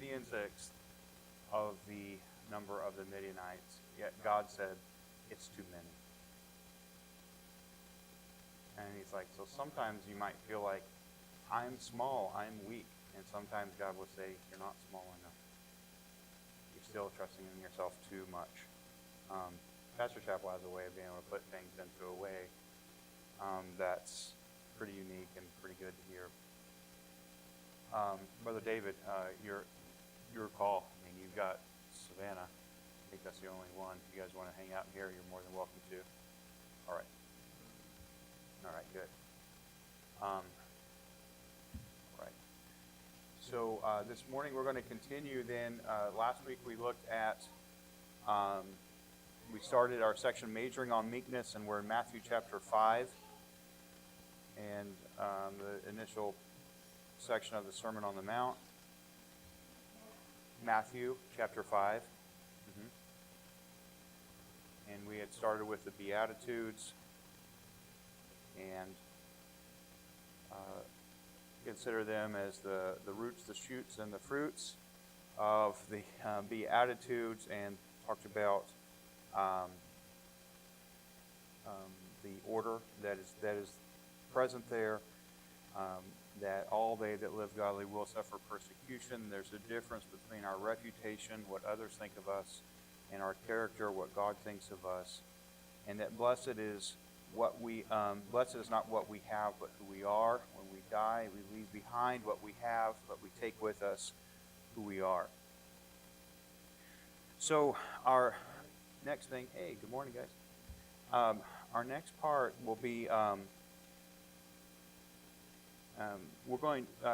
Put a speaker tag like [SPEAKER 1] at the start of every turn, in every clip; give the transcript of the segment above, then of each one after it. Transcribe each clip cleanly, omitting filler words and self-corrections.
[SPEAKER 1] 1/6 of the number of the Midianites, yet God said, it's too many. And he's like, so sometimes you might feel like, I'm small, I'm weak. And sometimes God will say, you're not small enough. You're still trusting in yourself too much. Pastor Chapel has a way of being able to put things into a way that's pretty unique and pretty good to hear. Brother David, your call. I mean, you've got Savannah. I think that's the only one. If you guys want to hang out here, you're more than welcome to. All right. All right, good. All right. So this morning we're going to continue then. Last week we looked at, we started our section majoring on meekness, and we're in Matthew chapter 5. And the initial section of the Sermon on the Mount. Matthew chapter 5. And we had started with the Beatitudes and consider them as the roots, the shoots, and the fruits of the Beatitudes, and talked about the order that is present there, that all they that live godly will suffer persecution. There's a difference between our reputation, what others think of us, and our character, what God thinks of us, and that blessed is not what we have, but who we are. When we die, we leave behind what we have, but we take with us who we are. So our next thing, hey, good morning, guys. Our next part will be,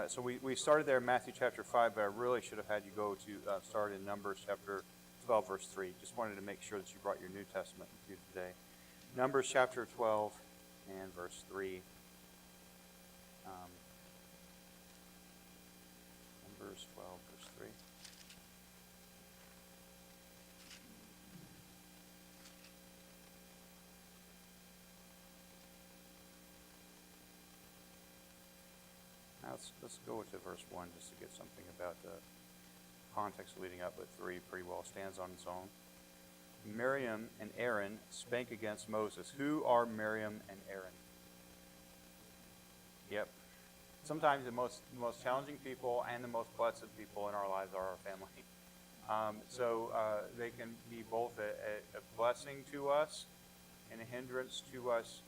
[SPEAKER 1] so we started there in Matthew chapter 5, but I really should have had you go to start in Numbers chapter 12, verse 3. Just wanted to make sure that you brought your New Testament with you today. Numbers chapter 12 and verse 3. Numbers 12, verse 3. Now let's go to verse 1 just to get something about the context leading up, but 3 pretty well stands on its own. Miriam and Aaron spake against Moses. Who are Miriam and Aaron? Yep. Sometimes the most challenging people and the most blessed people in our lives are our family. So they can be both a blessing to us and a hindrance to us.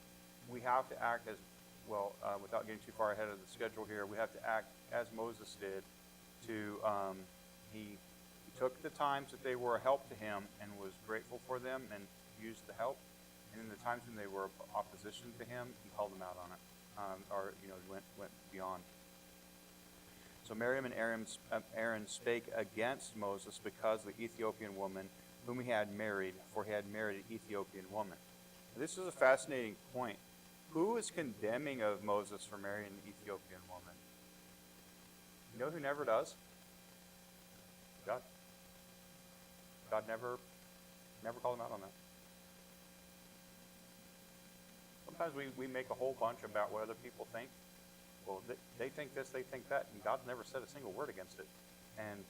[SPEAKER 1] We have to act as well, without getting too far ahead of the schedule here, we have to act as Moses did. He took the times that they were a help to him and was grateful for them and used the help. And in the times when they were opposition to him, he called them out on it, went beyond. So Miriam and Aaron spake against Moses because the Ethiopian woman whom he had married, for he had married an Ethiopian woman. Now, this is a fascinating point. Who is condemning of Moses for marrying an Ethiopian woman? You know who never does? God. God never called him out on that. Sometimes we make a whole bunch about what other people think. Well, they think this, they think that, and God's never said a single word against it. And,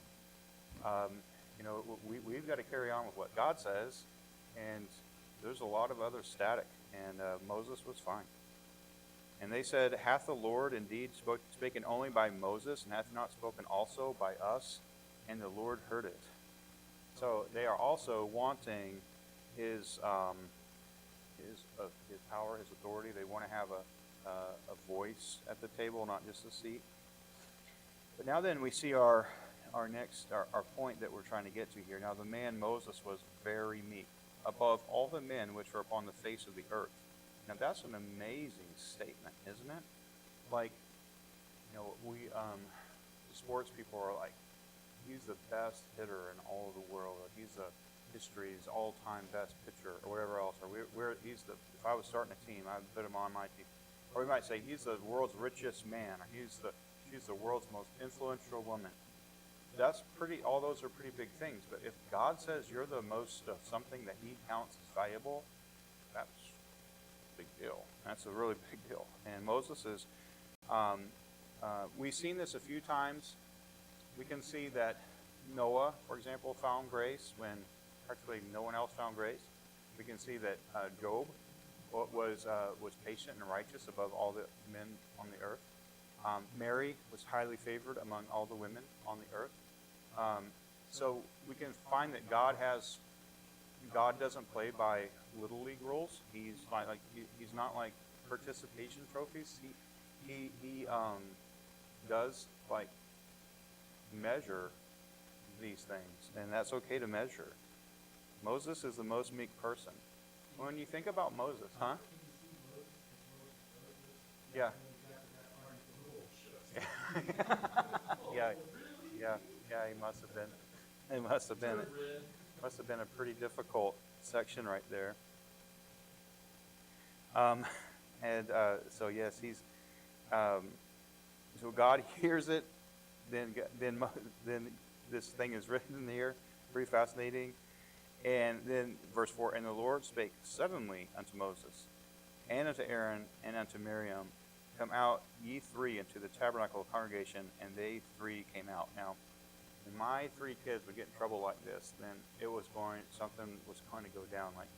[SPEAKER 1] we've got to carry on with what God says, and there's a lot of other static, and Moses was fine. And they said, hath the Lord indeed spoken only by Moses, and hath not spoken also by us? And the Lord heard it. So they are also wanting his power, his authority. They want to have a voice at the table, not just a seat. But now then we see our point that we're trying to get to here. Now the man Moses was very meek, above all the men which are upon the face of the earth. Now that's an amazing statement, isn't it? Like, we sports people are like, he's the best hitter in all of the world, or he's the history's all-time best pitcher, or whatever else. Or if I was starting a team, I'd put him on my team. Or we might say he's the world's richest man, or she's the world's most influential woman. All those are pretty big things. But if God says you're the most of something that he counts as valuable, that's a big deal. That's a really big deal. And Moses is, we've seen this a few times we can see that Noah, for example, found grace when practically no one else found grace. We can see that Job was patient and righteous above all the men on the earth. Mary was highly favored among all the women on the earth. So we can find that God doesn't play by little league rules. He's not like participation trophies. He does like measure these things, and that's okay to measure. Moses is the most meek person. When you think about Moses, huh? Yeah. yeah, he must have been. It must have been. Must have been a pretty difficult section right there. So yes, he's. So God hears it. Then this thing is written here. Pretty fascinating. And then verse 4, and the Lord spake suddenly unto Moses, and unto Aaron, and unto Miriam, come out ye three into the tabernacle of congregation, and they three came out. Now, when my three kids would get in trouble like this, then something was going to go down. Like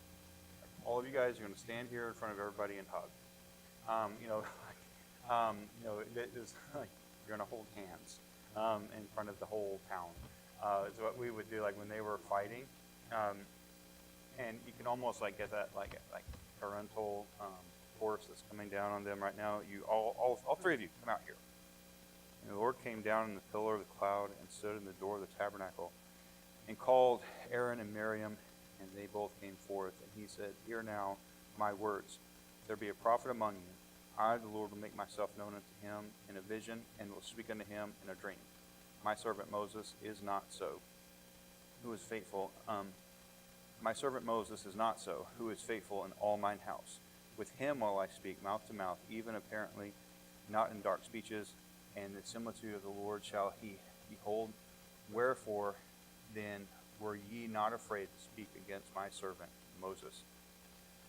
[SPEAKER 1] all of you guys are going to stand here in front of everybody and hug. It is like you're going to hold hands in front of the whole town. Is what we would do, like when they were fighting. And you can almost like get that like parental force that's coming down on them right now. You all three of you come out here. And the Lord came down in the pillar of the cloud and stood in the door of the tabernacle and called Aaron and Miriam, and they both came forth. And he said, hear now my words. If there be a prophet among you, I, the Lord, will make myself known unto him in a vision, and will speak unto him in a dream. My servant Moses is not so, who is faithful. My servant Moses is not so, who is faithful in all mine house. With him will I speak mouth to mouth, even apparently, not in dark speeches, and the similitude of the Lord shall he behold. Wherefore then were ye not afraid to speak against my servant Moses?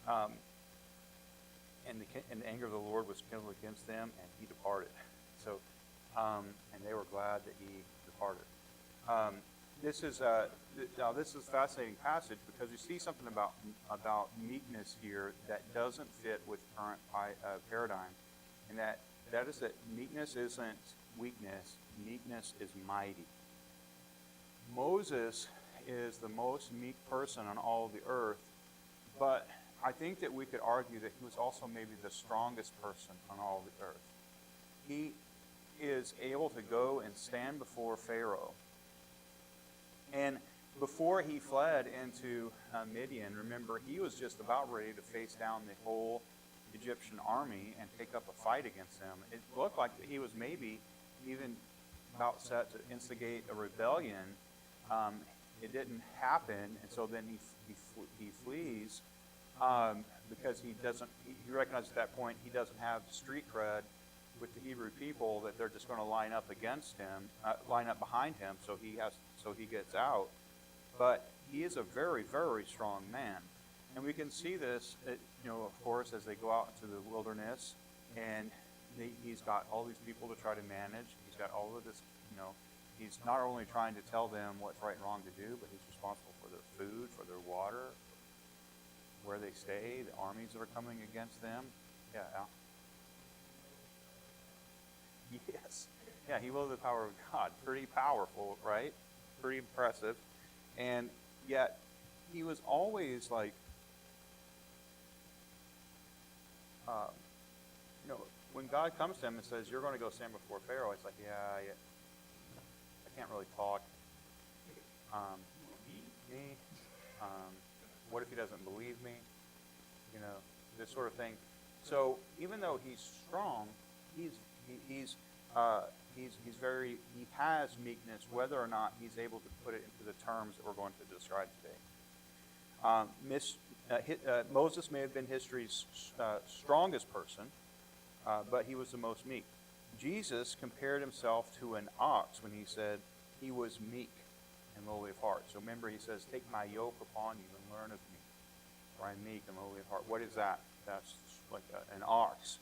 [SPEAKER 1] And the anger of the Lord was kindled against them, and he departed. So, and they were glad that he departed. This is a fascinating passage because you see something about meekness here that doesn't fit with current paradigm, and that is that meekness isn't weakness. Meekness is mighty. Moses is the most meek person on all of the earth, but I think that we could argue that he was also maybe the strongest person on all the earth. He is able to go and stand before Pharaoh. And before he fled into Midian, remember, he was just about ready to face down the whole Egyptian army and take up a fight against them. It looked like that he was maybe even about set to instigate a rebellion. It didn't happen, and so then he flees because he recognizes at that point he doesn't have street cred with the Hebrew people, that they're just going to line up against him, line up behind him, so he gets out. But he is a very, very strong man, and we can see this, of course, as they go out into the wilderness, and he's got all these people to try to manage. He's got all of this, he's not only trying to tell them what's right and wrong to do, but he's responsible for their food, for their water, where they stay, the armies that are coming against them. Yeah, Al? Yes. Yeah, he wielded the power of God. Pretty powerful, right? Pretty impressive. And yet, he was always like, when God comes to him and says, you're going to go stand before Pharaoh, it's like, yeah, I can't really talk. Me? What if he doesn't believe me? This sort of thing. So even though he's strong, he has meekness, whether or not he's able to put it into the terms that we're going to describe today. Moses may have been history's strongest person, but he was the most meek. Jesus compared himself to an ox when he said he was meek and lowly of heart. So remember, he says, take my yoke upon you and learn of me, for I am meek and lowly of heart. What is that? That's like an ox.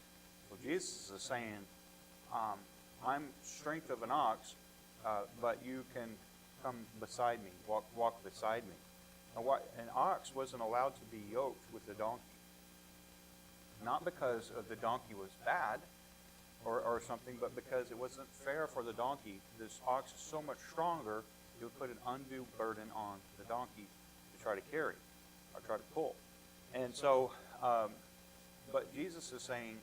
[SPEAKER 1] So Jesus is saying, I'm strength of an ox, but you can come beside me, walk beside me. An ox wasn't allowed to be yoked with the donkey. Not because the donkey was bad or something, but because it wasn't fair for the donkey. This ox is so much stronger, it would put an undue burden on the donkey to try to carry or try to pull. And so, but Jesus is saying,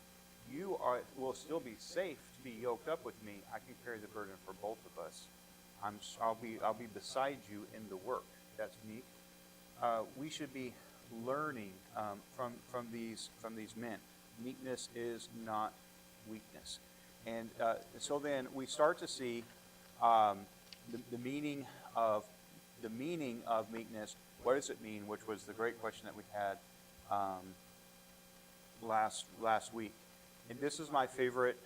[SPEAKER 1] will still be safe to be yoked up with me. I can carry the burden for both of us. I'll be beside you in the work. That's meek. We should be learning from these men. Meekness is not weakness. And so then we start to see the meaning of meekness. What does it mean? Which was the great question that we had last week. And this is my favorite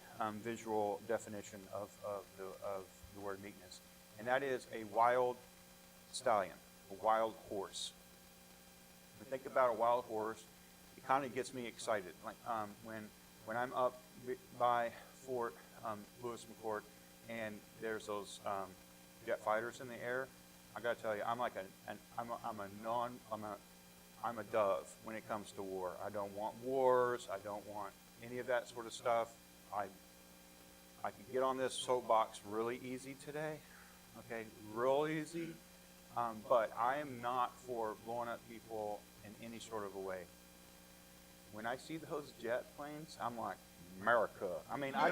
[SPEAKER 1] visual definition of the word meekness, and that is a wild stallion, a wild horse. When I think about a wild horse, it kind of gets me excited. Like when I'm up by Fort Lewis McCord, and there's those jet fighters in the air. I got to tell you, I'm a dove when it comes to war. I don't want wars. I don't want any of that sort of stuff. I can get on this soapbox really easy today, okay, real easy. But I am not for blowing up people in any sort of a way. When I see those jet planes, I'm like, America. I mean, I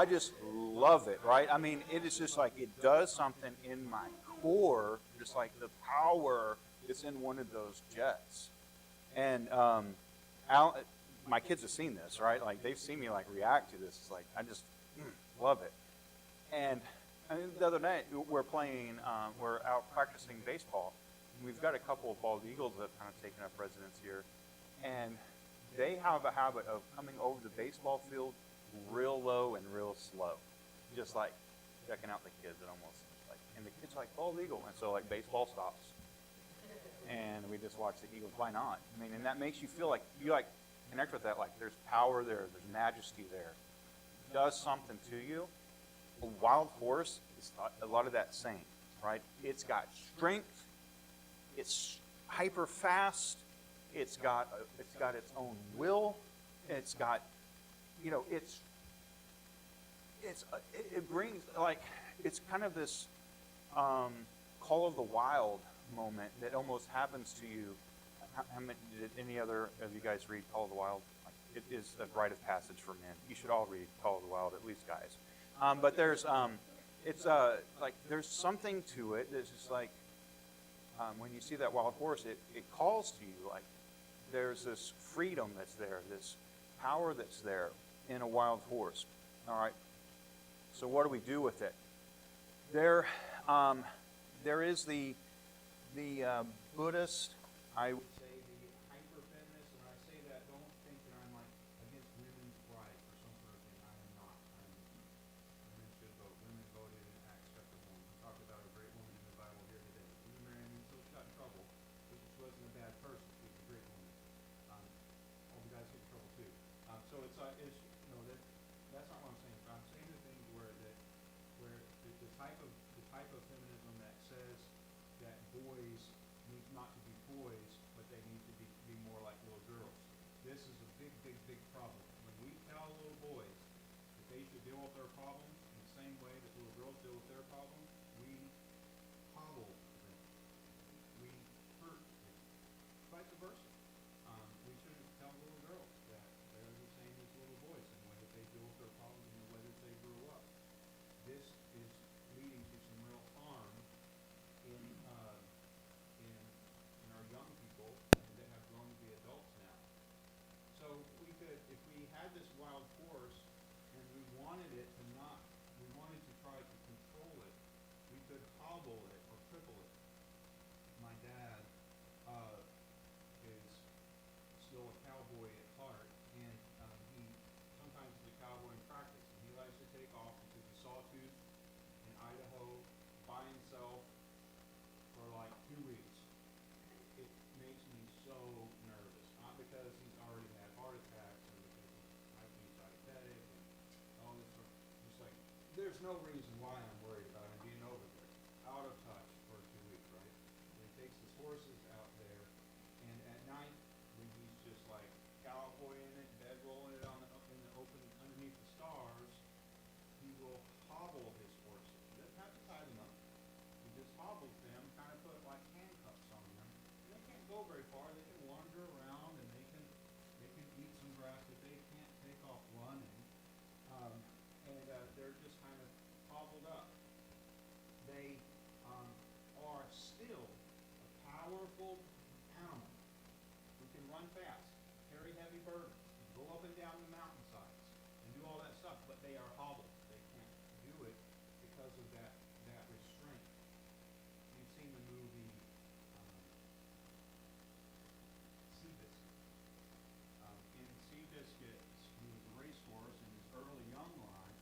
[SPEAKER 1] just love it, right? I mean, it is just like it does something in my core, just like the power that's in one of those jets. And my kids have seen this, right? Like they've seen me like react to this. It's like I just love it. And I mean, the other night we're out practicing baseball. And we've got a couple of bald eagles that have kind of taken up residence here, and they have a habit of coming over the baseball field real low and real slow, just like checking out the kids. And almost like, and the kids are like bald eagle, and so like baseball stops, and we just watch the eagles. Why not? I mean, and that makes you feel like you like connect with that. Like there's power there, there's majesty there. It does something to you. A wild horse is a lot of that same, right? It's got strength. It's hyper fast. It's got its own will. It's got, it brings like it's kind of this Call of the Wild moment that almost happens to you. Did any other of you guys read Call of the Wild? It is a rite of passage for men. You should all read Call of the Wild, at least guys. But there's like there's something to it that's just like when you see that wild horse, it calls to you. Like there's this freedom that's there, this power that's there in a wild horse. All right. So what do we do with it? There is the Buddhist, I would say, the hyper-feminist, and I say that, don't think that I'm like against women's rights or some sort of thing. I am not. Women should vote. Women voted in Acts chapter 1. We talked about a great woman in the Bible here today. Women married me until she got in trouble, but she wasn't a bad person. She was a great woman. All the guys get in trouble too. So that's not what I'm saying. I'm saying the things where the type of feminism that says that boys need not to be boys, but they need to be more like little girls. This is a big, big, big problem. When we tell little boys that they should deal with their problems in the same way that little girls deal with their problems, we hobble them. We hurt them. Vice versa. We shouldn't tell little girls that they're the same as little boys in the way that they deal with their problems and the way that they grew up. This is leading to some real harm in our young people that have grown to be adults now. So if we had this wild horse and we wanted to try to control it, we could hobble it or cripple it. My dad is still a cowboy at heart, and he sometimes is a cowboy in practice, and he likes to take off into the sawtooth in Idaho by himself for like 2 weeks. It makes me so nervous, not because he's already had heart attacks and because he might be diabetic and all this sort of, just like, there's no reason why I'm worried about him being
[SPEAKER 2] go very far. They can wander around and they can eat some grass, but they can't take off running. Um, and they're just kind of hobbled up. They are still a powerful animal who can run fast, carry heavy burdens, go up and down the mountainsides, and do all that stuff, but they are hobbled. They can't do it because of that restraint. You've seen the movie Seabiscuit. In Seabiscuit, he was a racehorse in his early young life.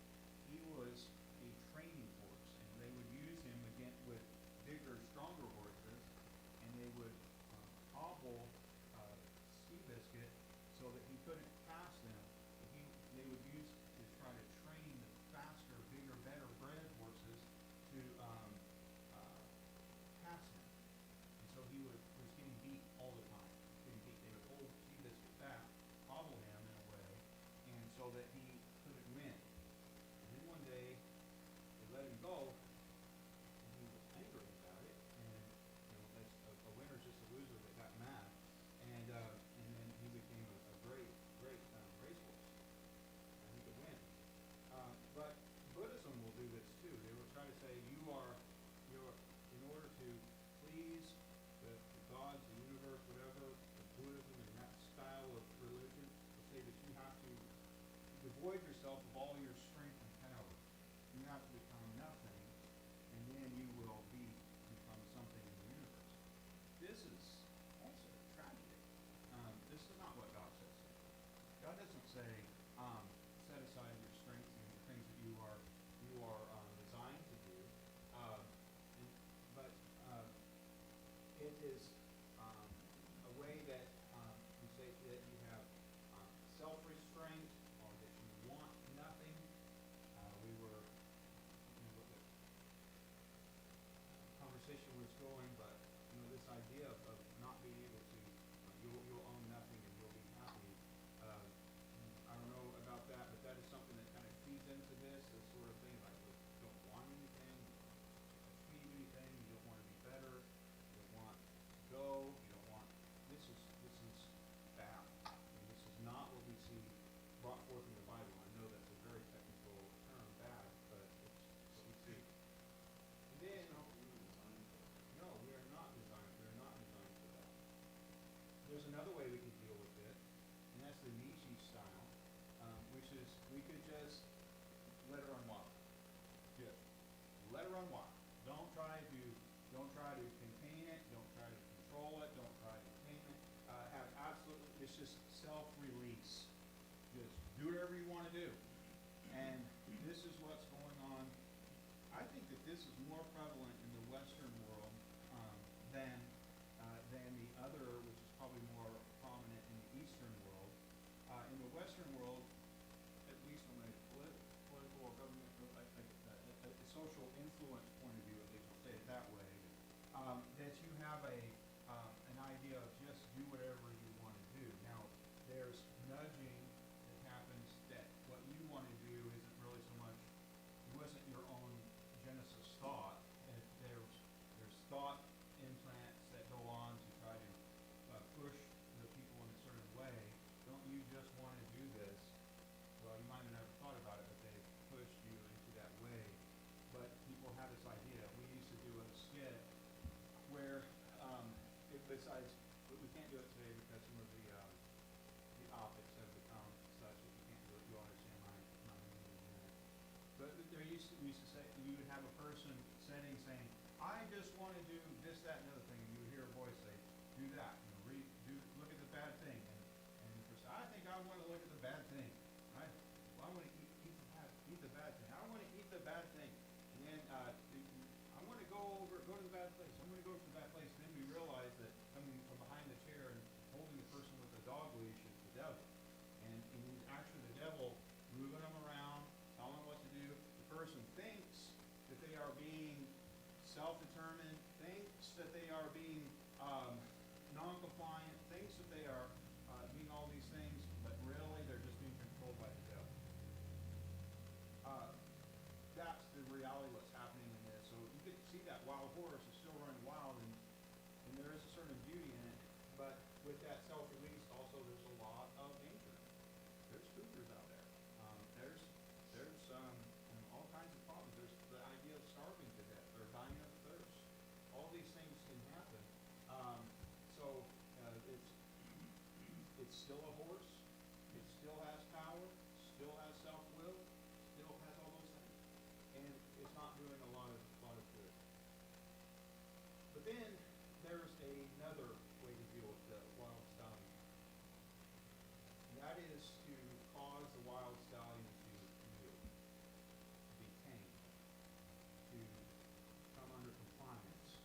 [SPEAKER 2] He was a training horse, and they would use him again with bigger, stronger horses, and they would hobble Seabiscuit so that he couldn't pass them. They would use to try to train the faster, bigger, better bred horses to pass him. And so he was getting beat all the time. Getting beat. They would hold Seabiscuit back, hobble him in a way, and so that he couldn't win. And then one day they let him go, and he was angry about it. And a winner's just a loser that got mad. And then he became a great racehorse. And he could win. But Buddhism will do this too. They will try to say you're in order to please the gods, the universe, whatever, the Buddhism and that style of religion will say that you have to devoid yourself of all your strength and power. You have to become nothing, and then you will become something in the universe. This is also a tragedy. This is not what God says. God doesn't say, set aside your strengths and the things that you are designed to do. But it is a way that you say that you have self-restraint or that you want nothing. We were, what the conversation was going, but this idea of not being able to, you'll own nothing and you'll be happy. I don't know about that, but that is something that kind of feeds into this sort of thing, like you don't want anything, you don't achieve anything, you don't want to be better, you don't want to go, you don't want, this is bad. I mean, this is not what we see brought forth in the Bible. I know that's a very technical term, bad, but it's what we see. And then, no, we are not designed for that. There's another way we can deal with it, and that's the Nietzsche style, which is we could just let it run wild. Just let it run wild. Don't try to contain it. Don't try to control it. Don't try to tame it. It's just self-release. Just do whatever you want to do. And this is what's going on. I think that this is more prevalent in the Western world than the other, which is probably more prominent in the Eastern world. In the Western world, at least from a political or government, a social influence point of view, at least we'll say it that way, that you have an idea of just do whatever you want to do. Now, there's nudging that happens that what you want to do isn't really so much, it wasn't your own genesis thought. There's thought implants that go on to try to push the people in a certain way. Don't you just want to do this? Well, you might have never thought about it, but they've pushed you into that way. But people have this idea. We used to do a skit where, besides, we can't do it today because some of the optics have become such that you can't do it. You'll understand my meaning in a minute. But we used to say, you would have a person saying, I just want to do this, that, and the other thing, and you would hear a voice say, do that. Look at the bad thing. And the person, I think I want to look at the bad thing. I want to eat the bad thing. I want to eat the bad thing. And then I want to go to the bad place. I'm going to go to the bad place. And then we realize that coming from behind the chair and holding the person with the dog leash is the devil. And he's actually the devil moving them around, telling them what to do. The person thinks that they are being self-determined, thinks that they are being non-compliant, thinks that they are being all these things, but really they're just being controlled by the devil. That's the reality of what's happening in this. So you get to see that wild horse is still running wild, and there is a certain beauty in it. with that self-release, also there's a lot of danger. There's cougars out there. There's all kinds of problems. There's the idea of starving to death or dying of thirst. All these things can happen. It's still a horse. It still has power. Still has self-will. Still has all those things, and it's not doing a lot of good. But then there's another way to deal with the wild stallion. And that is to cause the wild stallion to yield, to be tamed, to come under compliance.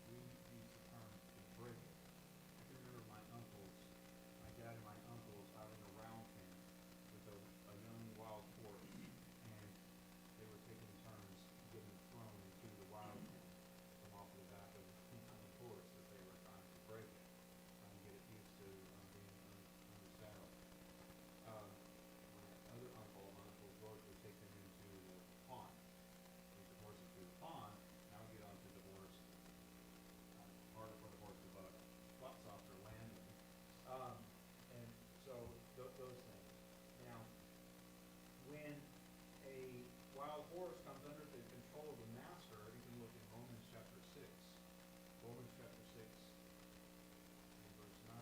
[SPEAKER 2] We use the term to break it. I can remember my dad and my uncles out in a round pen with a young wild horse, and they were taking turns getting thrown into the wild pen from off the back of the horse that they were trying to break it, trying to get it used to being under saddle. My uncle George would take them into the pond, take the horse into the pond. Now we get onto the horse, harder for the horse to buck, lot softer landing. And so those things. Now, when a wild horse comes under the control of the master, you can look in Romans chapter 6. Romans chapter 6 and verse 9.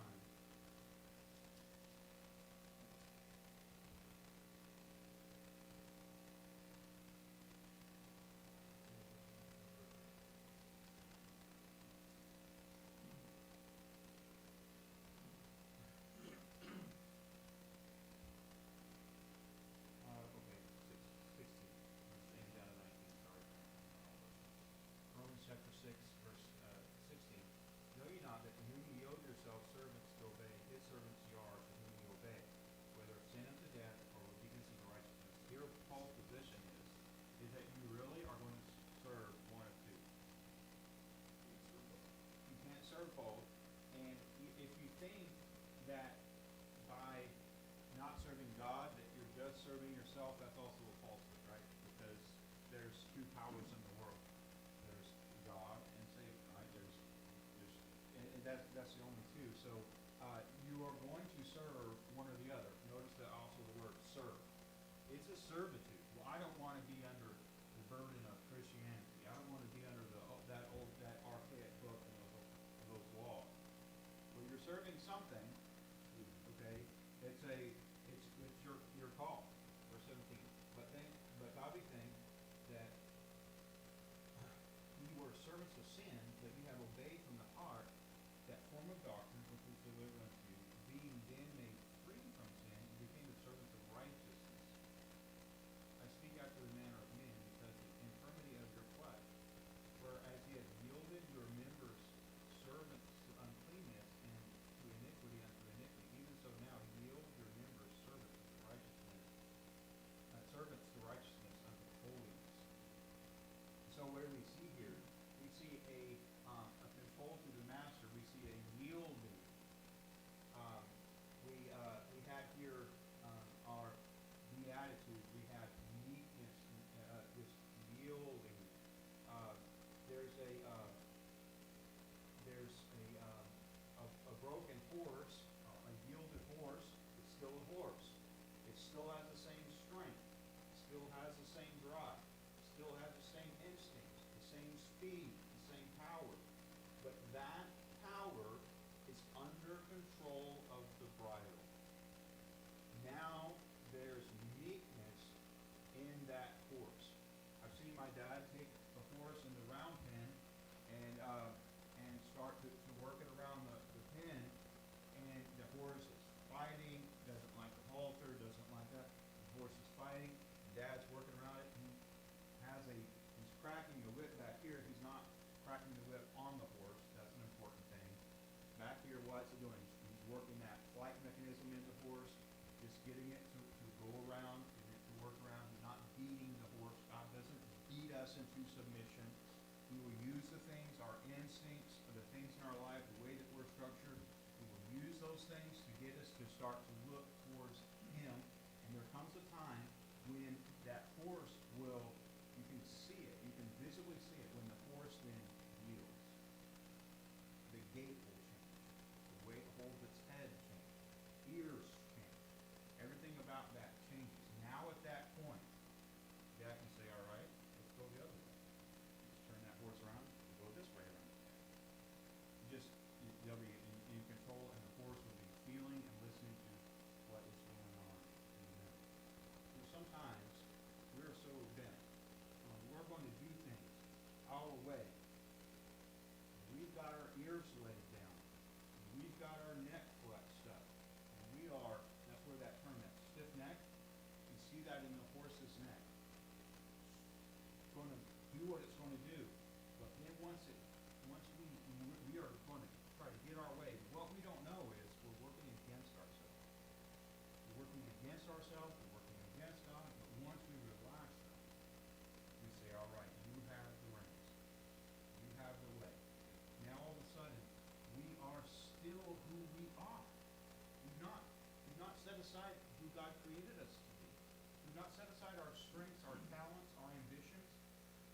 [SPEAKER 2] Okay, 16. Same down to 19, sorry. Romans chapter 6, verse 16. Know ye not that to whom ye yield yourselves servants to obey, his servants ye are to whom ye obey, whether of sin unto death or obedience unto righteousness. Here Paul's position is that you really are going to serve one of two. You can't serve both, and if you think that by not serving God, that you're just serving yourself, that's also a falsehood, right? Because there's two powers in the world. There's God and Satan, right? And that's the only two. So you are going to serve one or the other. Notice that also the word serve. It's a servitude. Well, I don't want to be under the burden of Christianity. I don't want to be under that archaic book and those laws. Well, you're serving something. Okay, it's your call. Verse 17. But God be thanked that ye were servants of sin, but you have obeyed from the heart that form of doctrine which was delivered unto you, being then made free from sin, you became the servants of righteousness. I speak after the manner of men, because the infirmity of your flesh, whereas ye have yielded your members servants to uncleanness and to iniquity unto iniquity, even so now yield your members servants to righteousness unto holiness. So what do we see here? We see a control through the master. We see a yielding. We had here our beatitude. We have meekness, this yielding. There's a broken horse, a yielded horse. It's still a horse. It still has the same strength. It still has the same drive. It still has the same instincts, the same speed, the same power. But that power is under control of the bridle. Now there's meekness in that horse. I've seen my dad take the horse in the round pen and start to work it around the pen, and the horse is fighting, doesn't like the halter, doesn't like that. The horse is fighting, Dad's working around it. He's cracking the whip back here. He's not cracking the whip on the horse. That's an important thing. Back here, what's it doing? He's working that flight mechanism in the horse, just getting it to go around, getting it to work around. He's not beating the horse. God doesn't beat us into submission. We will use the things, our instincts, the things in our life, the way that we're structured. We will use those things to get us to start to look towards Him. And there comes a time when that horse will, you can see it, you can visibly see it, when the horse then yields. The gait will change. The way the whole got our neck flexed up. And we are, that's where that term, that stiff neck, you see that in the horse's neck. It's going to do what it's going to do. But then once we are going to try to get our way, what we don't know is we're working against ourselves. We're working against ourselves, we're working against God, but once we relax that, we say, all right, you have the reins. You have the way. Now all of a sudden, we are still who we are. We've not set aside who God created us to be. We've not set aside our strengths, our talents, our ambitions.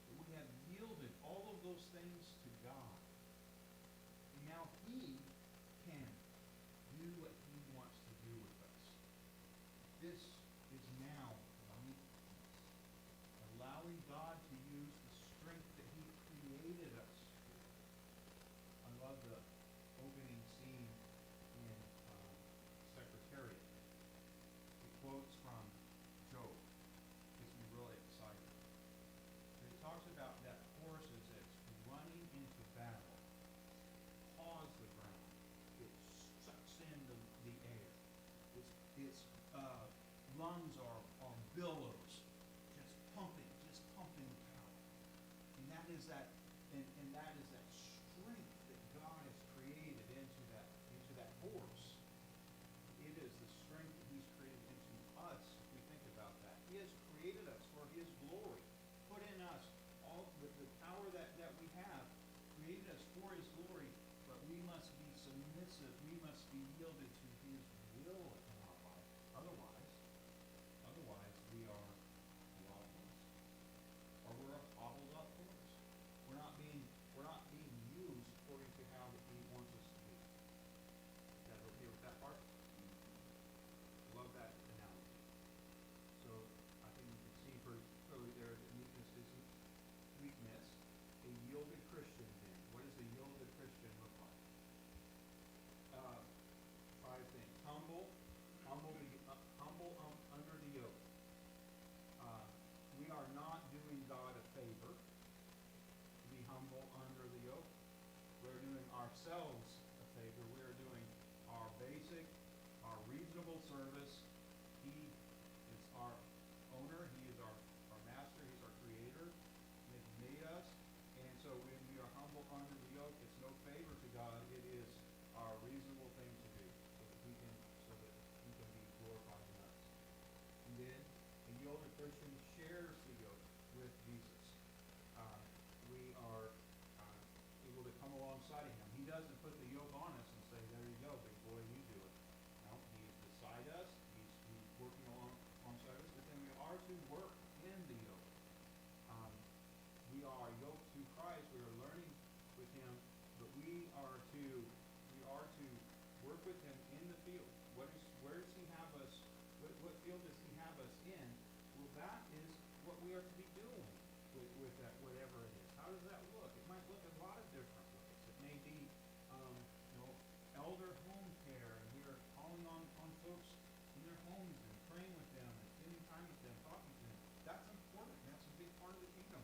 [SPEAKER 2] But we have yielded all of those things to God. And now He can do what He wants to do with us. This is now meekness. Allowing God to use the strength that He created us with. I love the opening scene in Secretariat. It quotes from Job. Gets me really excited. It talks about that horse as it's running into battle, paws the ground. It sucks in the air. Its lungs are billows, just pumping power. And that is that strength that God has created into that horse. It is the strength that He's created into us, if we think about that. He has created us for His glory. Put in us all the power that we have, created us for His glory, but we must be submissive. We must be yielded to His will in our life. Otherwise we are lawless. Or we're a hobbled up horse. We're not being used according to how He wants us to be. You guys okay with that part? Love that analogy. So I think you can see pretty clearly there that meekness isn't weakness. A yielded Christian then. What does a yielded Christian look like? 5 things. Humble under the yoke. We are not doing God a favor to be humble under the yoke. We're doing ourselves a favor. We are doing our basic, our reasonable service. He is our owner. He is our master. He's our creator. He has made us. And so when we are humble under the yoke, it's no favor to God. It is our reasonable thing to do so that He can be glorified in us. And then a yielded Christian shares the yoke with Jesus. We are able to come alongside of Him. He doesn't put the yoke on us and say, there you go, big boy, you do it. No, He's beside us. He's working alongside us. But then we are to work in the yoke. We are yoked to Christ. We are learning with Him. But we are to work with Him in the field. Where does He have us? What field does He have us in? Well, that is what we are to be doing with that, whatever it is. How does that look? It might look a lot of different ways. It may be, elder home care, and we are calling on folks in their homes and praying with them and spending time with them, talking to them. That's important. That's a big part of the kingdom.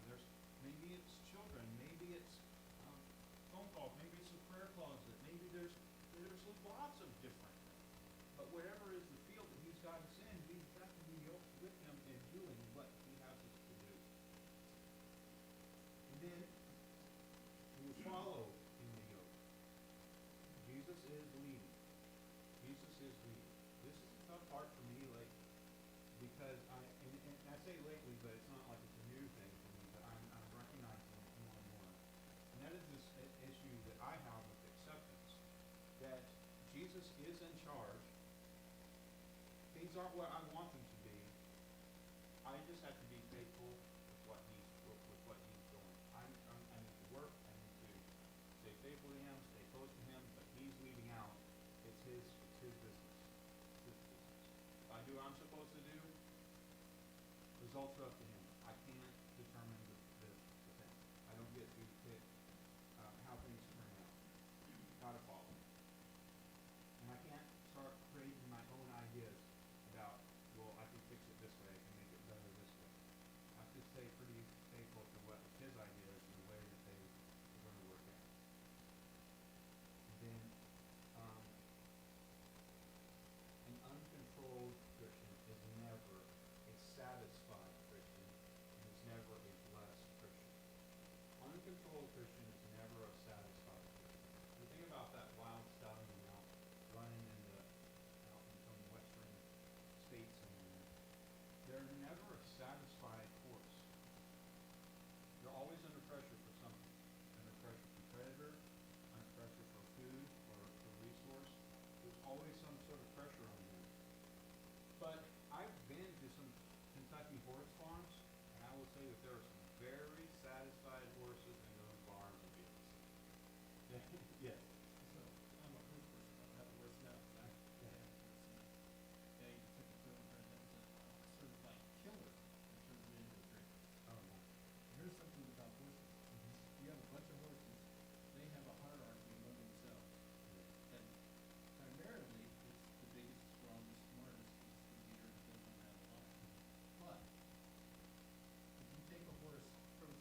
[SPEAKER 2] Maybe it's children. Maybe it's phone calls. Maybe it's a prayer closet. Maybe there's lots of different things. But whatever is the field that He's got us in, we've got to be yoked with Him in doing what He has us to do. And then we will follow in the yoke. Jesus is leading. Jesus is leading. This is a tough part for me lately, because I say lately, but it's not like it's a new thing for me, but I'm recognizing it more and more. And that is this issue that I have with acceptance, that Jesus is in charge. Things aren't what I want them to be. I just have to be faithful with what He's doing. I need to work. I need to stay faithful to Him, stay close to Him. But He's leading out. It's His business. It's His business. If I do what I'm supposed to do, results are up to Him. I can't determine the thing. I don't get to pick how things turn out. Gotta follow. And I can't start creating my own ideas about, well, I can fix it this way, I can make it better this way. I have to stay pretty faithful to what His ideas and the way that they are going to work out. And then horse farms, and I will say that there are some very satisfied horses in those barns and fields. Yes.
[SPEAKER 3] So I'm a horse person. I don't have a horse now. I had a horse. And they took it to him and it was a certified killer that turned it into a drink.
[SPEAKER 2] Oh, no.
[SPEAKER 3] Here's something about horses. You have a bunch of horses. They have a hierarchy among themselves. And primarily, it's the biggest, strongest, smartest is the leader that goes on that line. But if you take a horse from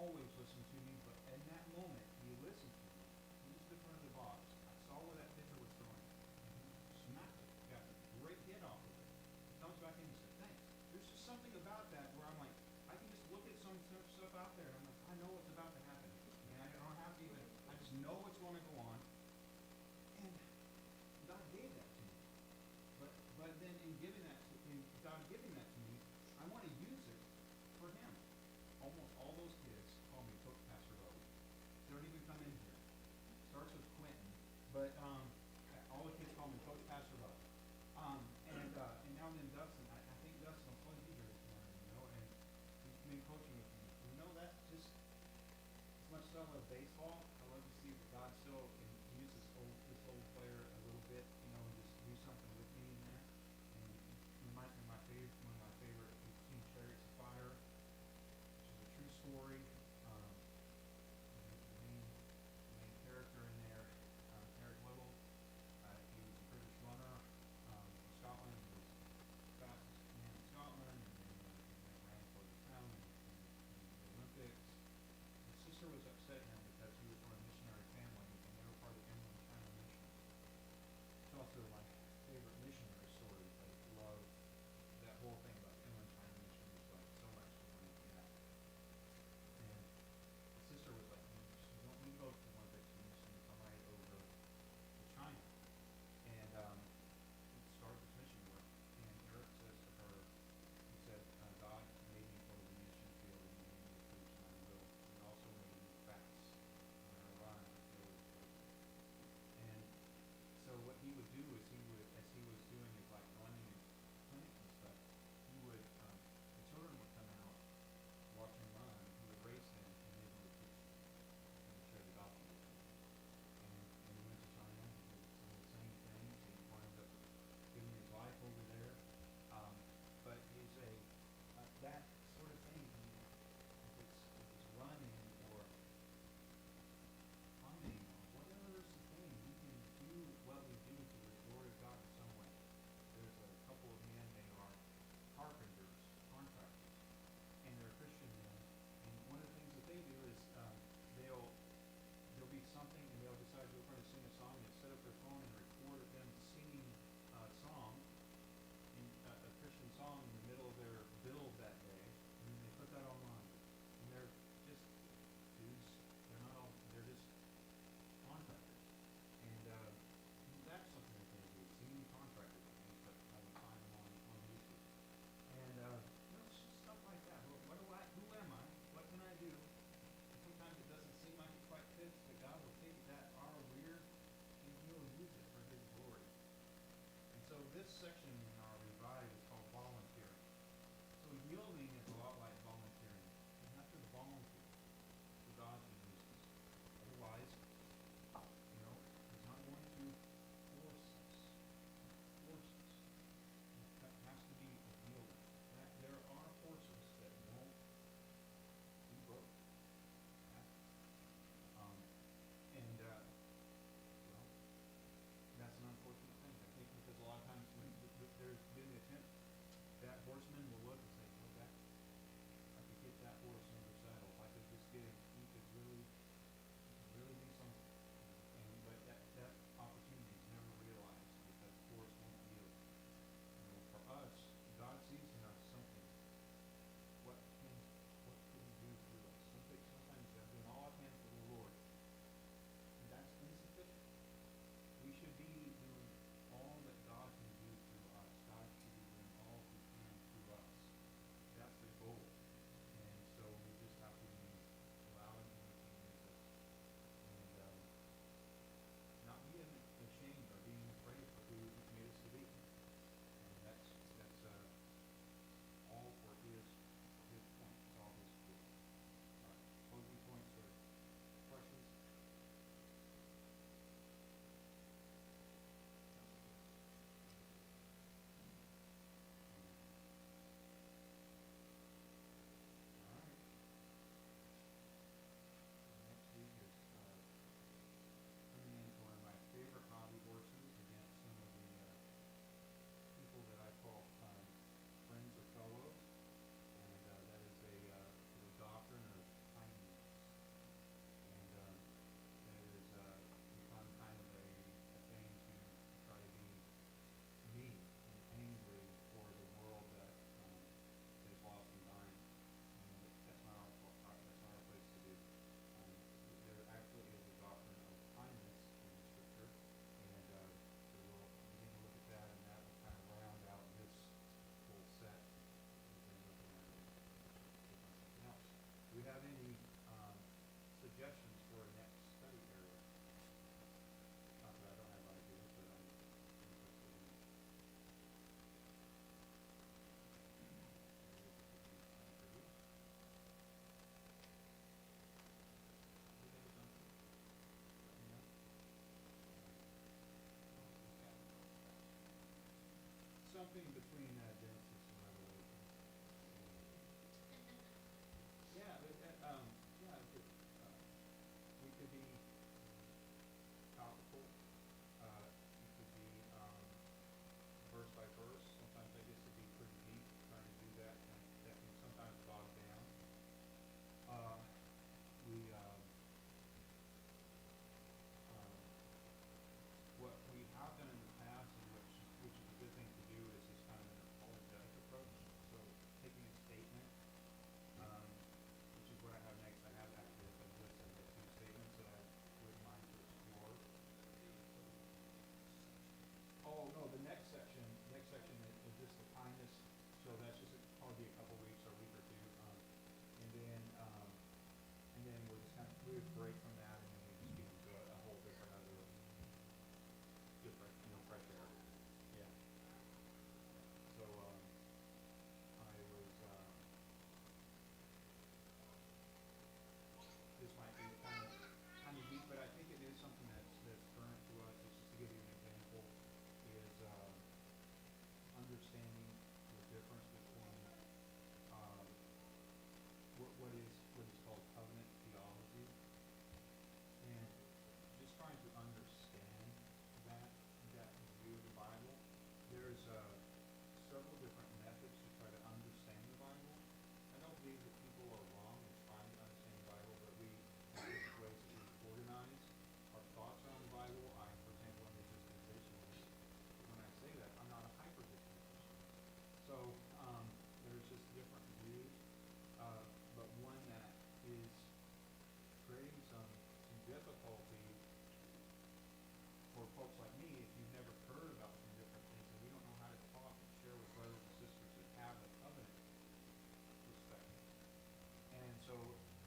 [SPEAKER 2] always listen to me, but in that moment, he listened to me. He was in front of the box. I saw where that pitcher was throwing, and he smacked it. Got a great hit off of it. He comes back in and said, thanks. There's just something about that where I'm like, I can just look at some stuff out there, and I'm like, I know what's about to happen. And I don't have to even, I just know what's going to go on. And God gave that to me. But then in God giving that to me, I want to use it for him. Almost all those kids call me Coach Pastor Bowie. They don't even come in here. Starts with Quentin, but all the kids call me Coach Pastor Bowie. And now then Dustin, I think Dustin will probably be here this morning, and he's been coaching with me. That's just as much as I love baseball, I love to see that God still can use this old player a little bit, and just do something with me in that. And one of my favorite is King Chariots of Fire, which is a true story. The main character in there, Eric Little, he was a British runner from Scotland. He was the fastest man in Scotland, and then he ran for the crown in the Olympics. His sister was upset at him because he was running something between Genesis and Revelation. Yeah, but, yeah, it could, we could be topical. It could be verse by verse. Sometimes I guess it'd be pretty deep trying to do that, and that can sometimes bog down. We what we have done in the past, and which is a good thing to do, is this kind of an apologetic approach. So taking a statement, which is what I have next. I have actually a list of the two statements that I would mind to explore. Oh no, the next section is just the kindness. So that's just probably be a couple weeks or a week or two, and then we'll just kind of we would break from that, and then we just get into a whole different other different fresh air. Yeah. So I was this might be kind of deep, but I think it is something that's current to us. It's just to give you an example is understanding the difference between um, what is called covenant theology, and just trying to understand that that view of the Bible. There's several different methods to try to understand the Bible. I don't believe that people are wrong in trying to understand the Bible, but we have different ways that we organize our thoughts around the Bible. I, for example, am a dispensationalist. But when I say that, I'm not a hyper-dispensationalist. So there's just different views, but one that is creating some difficulty for folks like me if you've never heard about some different things, and we don't know how to talk and share with brothers and sisters that have a covenant perspective. And so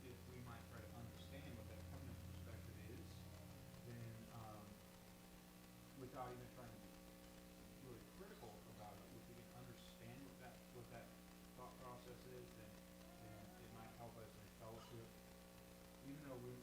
[SPEAKER 2] if we might try to understand what that covenant perspective is, then without even trying to be really critical about it, if we can understand what that thought process is, then it might help us in fellowship. Even though we